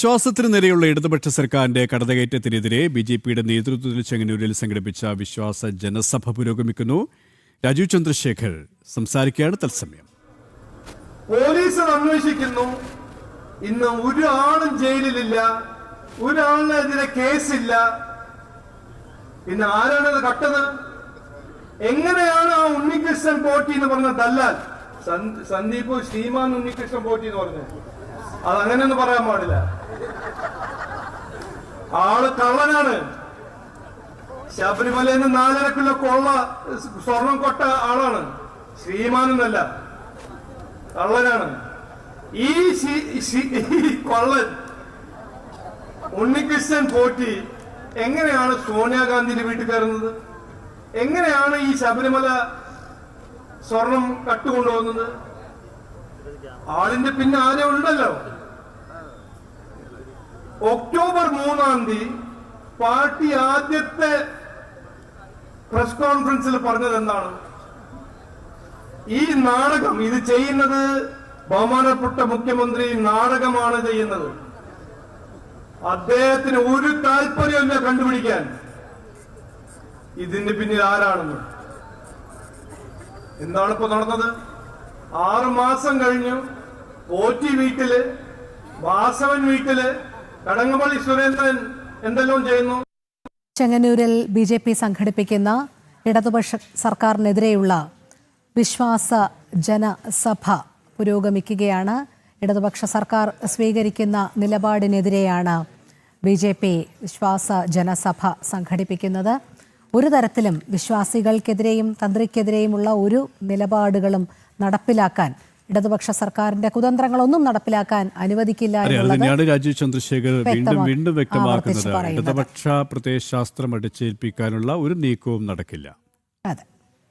വിശ്വാസത്തിന് നേരെയുള്ള ഇടതുപക്ഷ സർക്കാരിന്റെ കടന്നുകയറ്റത്തിനെതിരെ ബിജെപിയുടെ നേതൃത്വത്തിൽ ചെങ്ങന്നൂരിൽ സംഘടിപ്പിച്ച വിശ്വാസ ജനസഭ പുരോഗമിക്കുന്നു. രാജീവ് ചന്ദ്രശേഖർ സംസാരിക്കുകയാണ് തത്സമയം. പോലീസ് അന്വേഷിക്കുന്നു. ഇന്ന് ഒരാളും ജയിലിലില്ല, ഒരാളിനെതിരെ കേസില്ല. പിന്നെ ആരാണത് കട്ടത്? എങ്ങനെയാണ് ആ ഉണ്ണികൃഷ്ണൻ പോറ്റി എന്ന് പറഞ്ഞ ദല്ലാൽ സന്ദീപ് ശ്രീമാൻ ഉണ്ണികൃഷ്ണൻ പോറ്റി എന്ന് പറഞ്ഞത്? അതങ്ങനെയൊന്നും പറയാൻ പാടില്ല. ആള് കള്ളനാണ്. ശബരിമലയിൽ നിന്ന് 4.5 കിലോ കൊള്ള സ്വർണം കൊട്ട ആളാണ്. ശ്രീമാനൊന്നല്ല, കള്ളനാണ്. ഈ കൊള്ളൻ ഉണ്ണികൃഷ്ണൻ പോറ്റി എങ്ങനെയാണ് സോണിയാഗാന്ധിന്റെ വീട്ടിൽ കയറുന്നത്? എങ്ങനെയാണ് ഈ ശബരിമല സ്വർണം കട്ടുകൊണ്ടുപോകുന്നത്? ആളിന്റെ പിന്നെ ആരോ ഉണ്ടല്ലോ. ഒക്ടോബർ 3 പാർട്ടി ആദ്യത്തെ പ്രസ് കോൺഫറൻസിൽ പറഞ്ഞത് എന്താണ്? ഈ നാടകം ഇത് ചെയ്യുന്നത് ബഹുമാനപ്പെട്ട മുഖ്യമന്ത്രി നാടകമാണ് ചെയ്യുന്നത്. അദ്ദേഹത്തിന് ഒരു താല്പര്യമില്ല കണ്ടുപിടിക്കാൻ ഇതിന്റെ പിന്നിൽ ആരാണെന്ന്. എന്താണ് ഇപ്പൊ നടന്നത്? 6 മാസം കഴിഞ്ഞു. പോറ്റി വീട്ടില്, വാസവൻ വീട്ടില്, കടങ്ങപ്പള്ളി സുരേന്ദ്രൻ എന്തെല്ലാം ചെയ്യുന്നു. ചെങ്ങന്നൂരിൽ ബിജെപി സംഘടിപ്പിക്കുന്ന ഇടതുപക്ഷ സർക്കാരിനെതിരെയുള്ള വിശ്വാസ ജനസഭ പുരോഗമിക്കുകയാണ്. ഇടതുപക്ഷ സർക്കാർ സ്വീകരിക്കുന്ന നിലപാടിനെതിരെയാണ് ബിജെപി വിശ്വാസ ജനസഭ സംഘടിപ്പിക്കുന്നത്. ഒരു തരത്തിലും വിശ്വാസികൾക്കെതിരെയും തന്ത്രിക്കെതിരെയുമുള്ള ഒരു നിലപാടുകളും നടപ്പിലാക്കാൻ, ഇടതുപക്ഷ സർക്കാരിന്റെ കുതന്ത്രങ്ങളൊന്നും നടപ്പിലാക്കാൻ അനുവദിക്കില്ല എന്നുള്ളത് രാജീവ് ചന്ദ്രശേഖർ വീണ്ടും വ്യക്തമാക്കുന്നത്. ഇടതുപക്ഷ പ്രത്യയശാസ്ത്രം അടിച്ചേൽപ്പിക്കാനുള്ള ഒരു നീക്കവും നടക്കില്ല. അതെ.